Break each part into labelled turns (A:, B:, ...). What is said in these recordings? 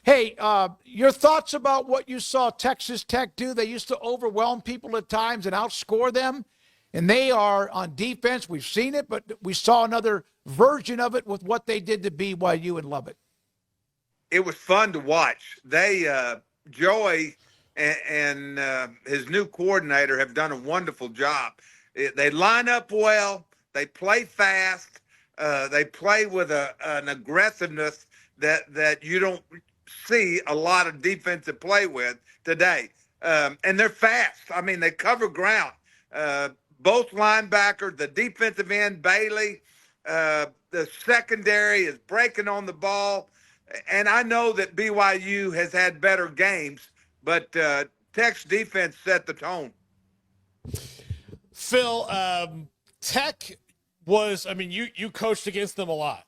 A: Hey, your thoughts about what you saw Texas Tech do? They used to overwhelm people at times and outscore them, and they are on defense. We've seen it, but we saw another version of it with what they did to BYU and Lubbock.
B: It was fun to watch. Joey and his new coordinator have done a wonderful job. They line up well. They play fast. They play with an aggressiveness that you don't see a lot of defensive play with today. And they're fast. I mean, they cover ground. Both linebackers, the defensive end, Bailey, the secondary is breaking on the ball. And I know that BYU has had better games, but Tech's defense set the tone.
C: Phil, Tech was, I mean, you coached against them a lot.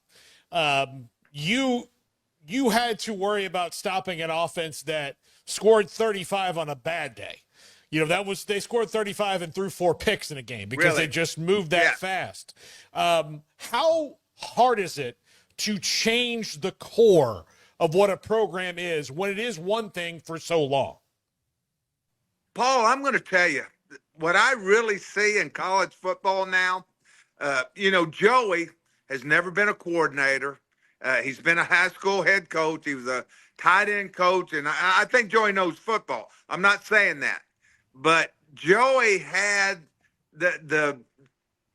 C: You had to worry about stopping an offense that scored 35 on a bad day. You know, they scored 35 and threw 4 picks in a game because they just moved that fast. How hard is it to change the core of what a program is when it is one thing for so long?
B: Paul, I'm going to tell you what I really see in college football now. Joey has never been a coordinator. He's been a high school head coach. He was a tight end coach, and I think Joey knows football. I'm not saying that. But Joey had the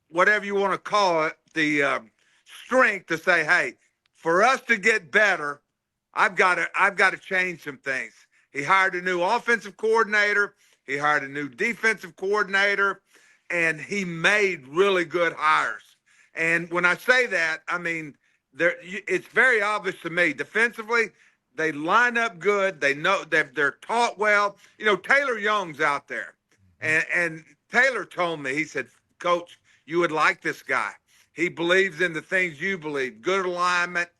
B: whatever you want to call it, the strength to say, hey, for us to get better, I've got to change some things. He hired a new offensive coordinator. He hired a new defensive coordinator, and he made really good hires. And when I say that, I mean, it's very obvious to me. Defensively, they line up good. They know they're taught well. You know, Taylor Young's out there. And Taylor told me, he said, Coach, you would like this guy. He believes in the things you believe. Good alignment,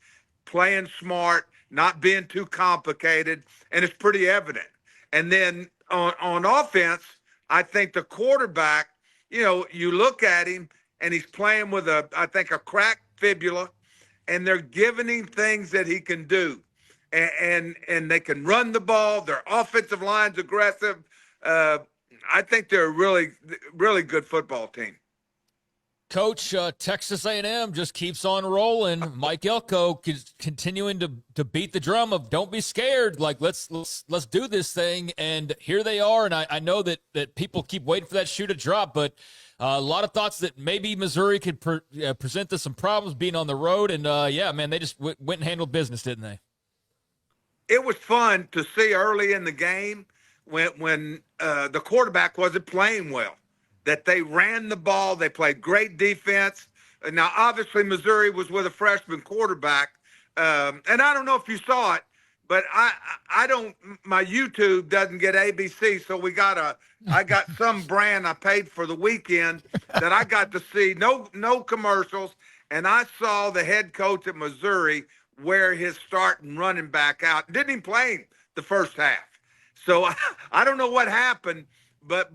B: playing smart, not being too complicated, and it's pretty evident. And then on offense, I think the quarterback, you look at him, and he's playing with I think a cracked fibula, and they're giving him things that he can do. And they can run the ball. Their offensive line's aggressive. I think they're a really, really good football team.
D: Coach, Texas A&M just keeps on rolling. Mike Elko continuing to beat the drum of don't be scared. Like let's do this thing. And here they are. And I know that people keep waiting for that shoe to drop, but a lot of thoughts that maybe Missouri could present us some problems being on the road. And they just went and handled business, didn't they?
B: It was fun to see early in the game when the quarterback wasn't playing well, that they ran the ball. They played great defense. Now, obviously, Missouri was with a freshman quarterback. And I don't know if you saw it, but I don't, my YouTube doesn't get ABC. So I got some brand I paid for the weekend that I got to see no commercials. And I saw the head coach at Missouri wear his starting running back out. Didn't even play him the first half. So I don't know what happened, but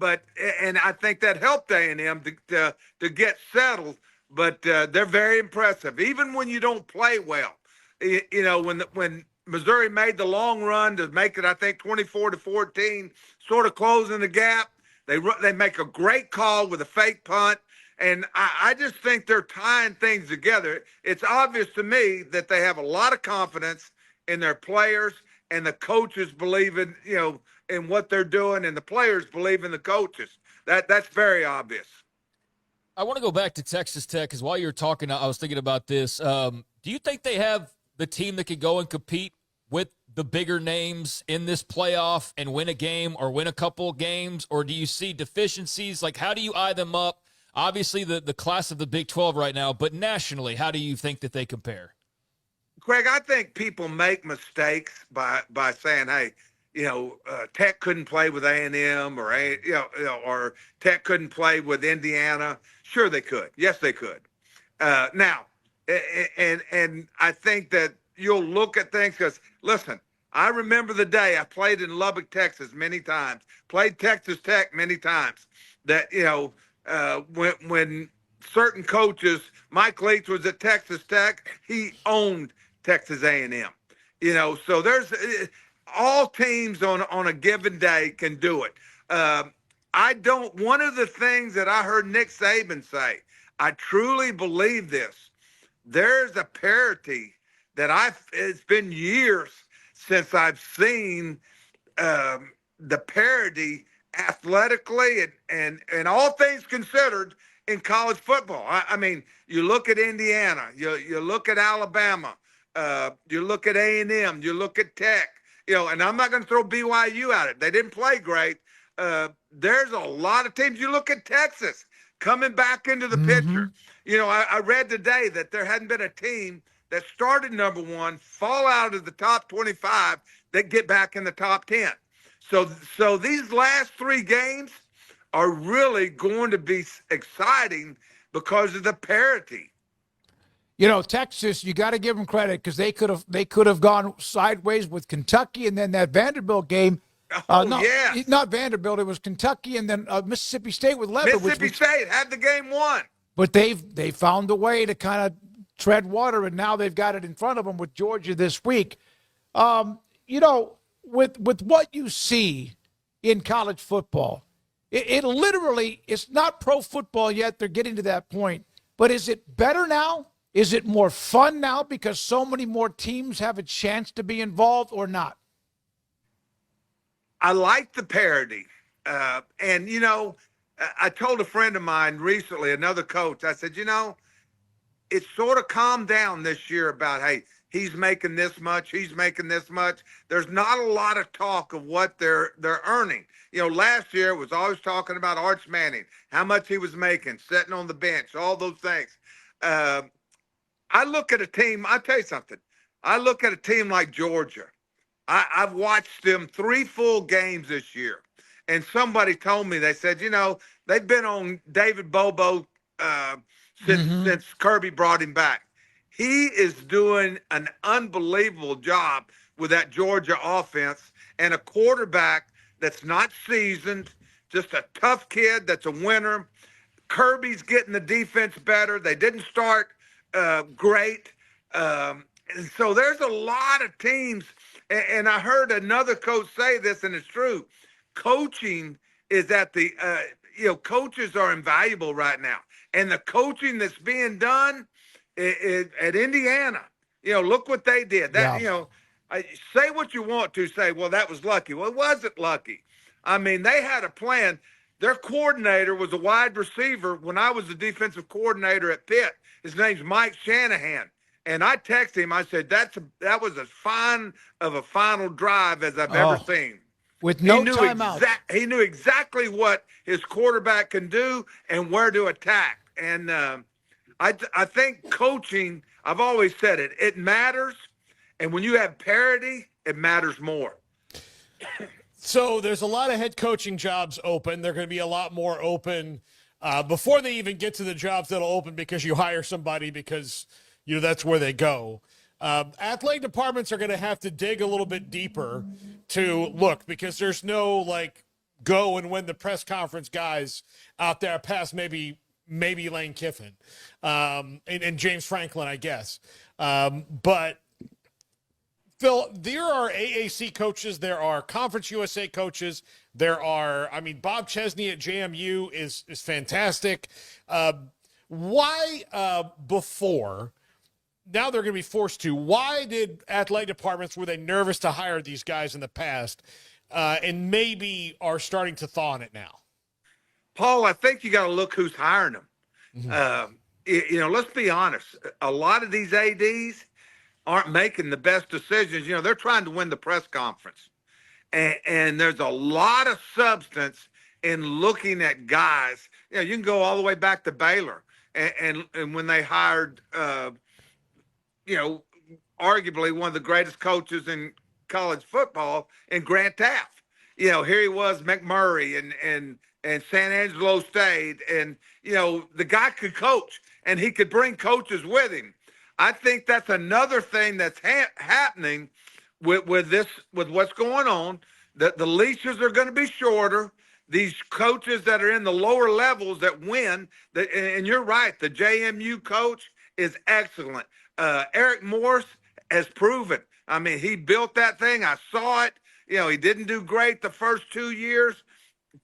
B: and I think that helped A&M to get settled. But they're very impressive, even when you don't play well. When Missouri made the long run to make it, I think 24-14, sort of closing the gap. They make a great call with a fake punt. And I just think they're tying things together. It's obvious to me that they have a lot of confidence in their players, and the coaches believe in what they're doing, and the players believe in the coaches. That's very obvious.
D: I want to go back to Texas Tech because while you were talking, I was thinking about this. Do you think they have the team that could go and compete with the bigger names in this playoff and win a game or win a couple of games, or do you see deficiencies? Like, how do you eye them up? Obviously, the class of the Big 12 right now, but nationally, how do you think that they compare?
B: Craig, I think people make mistakes by saying, hey, Tech couldn't play with A&M or Tech couldn't play with Indiana. Sure they could. Yes, they could. Now, and I think that you'll look at things because, listen, I remember the day I played in Lubbock, Texas many times, played Texas Tech many times, that, when certain coaches, Mike Leach was at Texas Tech, he owned Texas A&M. So there's all teams on a given day can do it. One of the things that I heard Nick Saban say, I truly believe this. There's a parity that it's been years since I've seen the parity athletically and all things considered in college football. I mean, you look at Indiana, you look at Alabama, you look at A&M, you look at Tech, and I'm not going to throw BYU at it. They didn't play great. There's a lot of teams. You look at Texas coming back into the picture. I read today that there hadn't been a team that started number one, fall out of the top 25, that get back in the top 10. So these last three games are really going to be exciting because of the parity.
A: Texas, you got to give them credit because they could have gone sideways with Kentucky, and then that Vanderbilt game. Not Vanderbilt. It was Kentucky, and then Mississippi State with Leather.
B: Mississippi State had the game won.
A: But they found a way to kind of tread water, and now they've got it in front of them with Georgia this week. With what you see in college football, it literally, it's not pro football yet. They're getting to that point. But is it better now? Is it more fun now because so many more teams have a chance to be involved, or not?
B: I like the parity. And I told a friend of mine recently, another coach, I said, it's sort of calmed down this year about, hey, he's making this much, he's making this much. There's not a lot of talk of what they're earning. Last year it was always talking about Arch Manning, how much he was making, sitting on the bench, all those things. I look at a team, I'll tell you something. I look at a team like Georgia. I've watched them 3 full games this year. And somebody told me, they said, they've been on David Bobo since Kirby brought him back. He is doing an unbelievable job with that Georgia offense, and a quarterback that's not seasoned, just a tough kid that's a winner. Kirby's getting the defense better. They didn't start great. And so there's a lot of teams, and I heard another coach say this, and it's true. Coaching is at the coaches are invaluable right now. And the coaching that's being done at Indiana, look what they did. Say what you want to say, well, that was lucky. Well, it wasn't lucky. I mean, they had a plan. Their coordinator was a wide receiver when I was the defensive coordinator at Pitt. His name's Mike Shanahan. And I texted him. I said, that was as fine of a final drive as I've ever seen.
A: With no timeout.
B: He knew exactly what his quarterback can do and where to attack. And I think coaching, I've always said it matters. And when you have parity, it matters more.
C: So there's a lot of head coaching jobs open. They're going to be a lot more open before they even get to the jobs that'll open because you hire somebody because, that's where they go. Athletic departments are going to have to dig a little bit deeper to look because there's no go and win the press conference guys out there past maybe Lane Kiffin and James Franklin, I guess. But Phil, there are AAC coaches, there are Conference USA coaches, Bob Chesney at JMU is fantastic. Why before? Now they're going to be forced to. Why did athletic departments, were they nervous to hire these guys in the past and maybe are starting to thaw on it now?
B: Paul, I think you got to look who's hiring them. Mm-hmm. Let's be honest. A lot of these ADs aren't making the best decisions. They're trying to win the press conference. And there's a lot of substance in looking at guys. You can go all the way back to Baylor. And when they hired arguably one of the greatest coaches in college football in Grant Taft. Here he was, McMurray and San Angelo State. And, the guy could coach and he could bring coaches with him. I think that's another thing that's happening with what's going on. The leashes are going to be shorter. These coaches that are in the lower levels that win, and you're right, the JMU coach is excellent. Eric Morris has proven I mean, he built that thing. I saw it. You know, he didn't do great the first 2 years,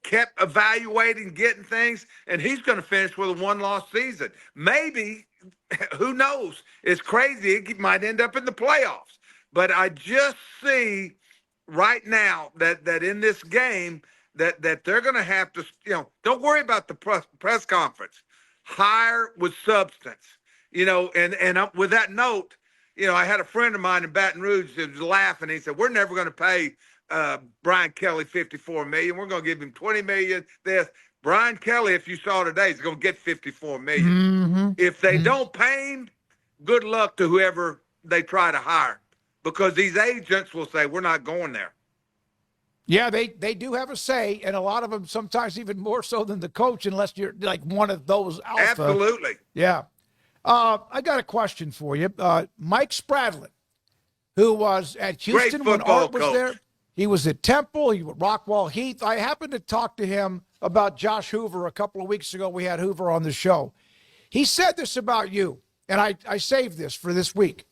B: kept evaluating, getting things, and he's going to finish with a one-loss season. Maybe, who knows? It's crazy. It might end up in the playoffs. But I just see right now that in this game that they're going to have to, you know, don't worry about the press conference. Hire with substance, you know, and with that note, you know, I had a friend of mine in Baton Rouge that was laughing. He said, we're never going to pay Brian Kelly $54 million. We're going to give him $20 million. Brian Kelly, if you saw today, is going to get $54 million.
A: Mm-hmm.
B: If they don't pay him, good luck to whoever they try to hire, because these agents will say, we're not going there.
A: Yeah, they do have a say, and a lot of them sometimes even more so than the coach, unless you're like one of those alpha.
B: Absolutely.
A: Yeah. I got a question for you. Mike Spradlin, who was at Houston when Art was
B: coach.
A: there. He was at Temple. He was at Rockwall Heath. I happened to talk to him about Josh Hoover a couple of weeks ago. We had Hoover on the show. He said this about you, and I saved this for this week.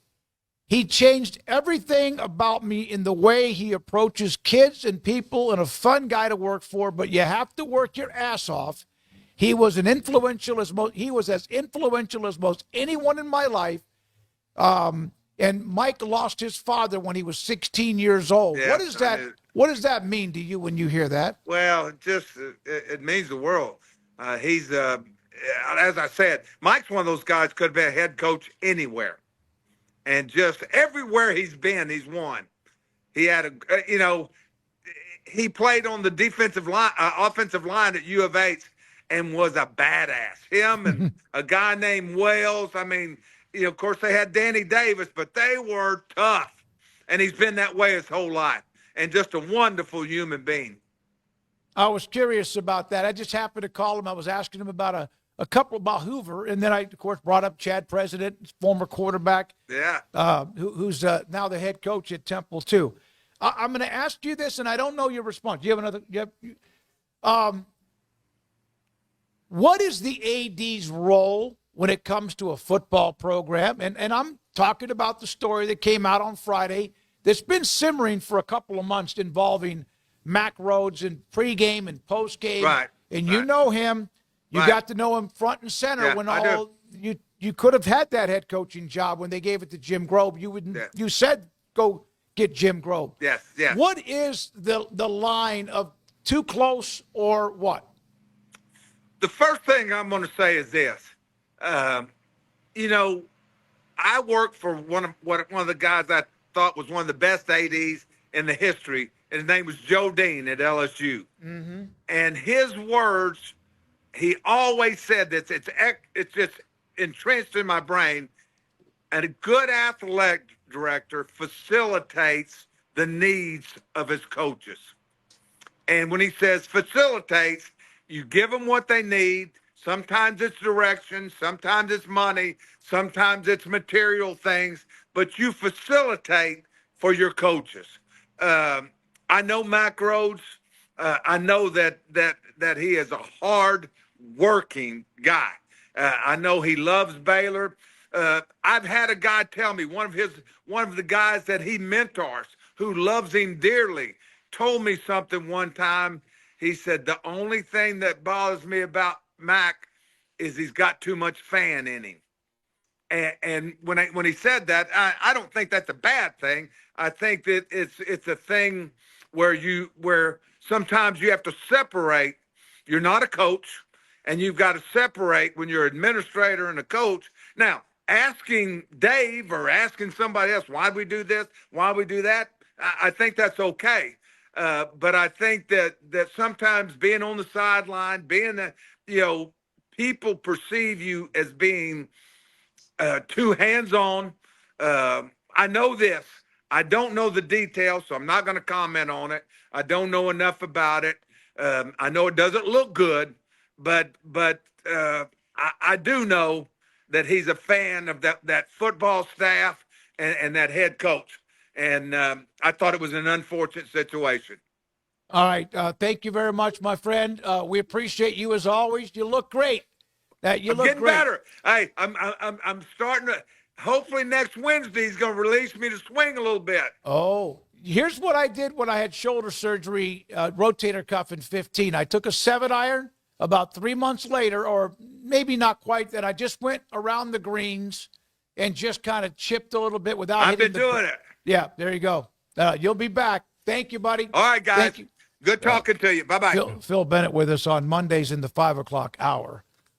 A: He changed everything about me in the way he approaches kids and people, and a fun guy to work for, but you have to work your ass off. He was as influential as most anyone in my life. And Mike lost his father when he was 16 years old.
B: Yeah,
A: what does that mean to you when you hear that?
B: Well, it means the world. He's as I said, Mike's one of those guys could have been a head coach anywhere. And just everywhere he's been, he's won. He had he played on the defensive line, offensive line at U of H, and was a badass. Him and a guy named Wells. I mean, you know, of course they had Danny Davis, but they were tough. And he's been that way his whole life. And just a wonderful human being.
A: I was curious about that. I just happened to call him. I was asking him about a couple about Hoover, and then I, of course, brought up Chad President, former quarterback, who's now the head coach at Temple, too. I'm going to ask you this, and I don't know your response. Do you have another? What is the AD's role when it comes to a football program? And I'm talking about the story that came out on Friday that's been simmering for a couple of months involving Mack Rhoades in pregame and postgame.
B: Right.
A: And you know him. You got to know him front and center when you could have had that head coaching job when they gave it to Jim Grobe. You said go get Jim Grobe.
B: Yes.
A: What is the line of too close or what?
B: The first thing I'm going to say is this. You know, I worked for one of the guys I thought was one of the best ADs in the history. His name was Joe Dean at LSU. Mm-hmm. And his words, he always said this, it's just entrenched in my brain, and a good athletic director facilitates the needs of his coaches. And when he says facilitates, you give them what they need. Sometimes it's direction, sometimes it's money, sometimes it's material things, but you facilitate for your coaches. I know Mack Rhoades. I know that he is a hard-working guy. I know he loves Baylor. I've had a guy tell me, one of the guys that he mentors, who loves him dearly, told me something one time. He said, the only thing that bothers me about Mack is he's got too much fan in him. And when he said that, I don't think that's a bad thing. I think that it's a thing where sometimes you have to separate. You're not a coach, and you've got to separate when you're an administrator and a coach. Now, asking Dave or asking somebody else, why we do this, why we do that, I think that's okay. But I think that sometimes being on the sideline, people perceive you as being too hands-on. I know this. I don't know the details, so I'm not going to comment on it. I don't know enough about it. I know it doesn't look good, but I do know that he's a fan of that football staff and that head coach. And I thought it was an unfortunate situation.
A: All right. Thank you very much, my friend. We appreciate you as always. You look great.
B: I'm getting better. Hey, I'm starting to. hopefully next Wednesday he's going to release me to swing a little bit.
A: Oh, here's what I did when I had shoulder surgery, rotator cuff in 15. I took a 7-iron about 3 months later, or maybe not quite, that I just went around the greens and just kind of chipped a little bit without
B: I've
A: hitting
B: been doing it.
A: Yeah, there you go. You'll be back. Thank you, buddy.
B: All right, guys.
A: Thank you.
B: Good talking to you. Bye-bye.
A: Phil Bennett with us on Mondays in the 5 o'clock hour.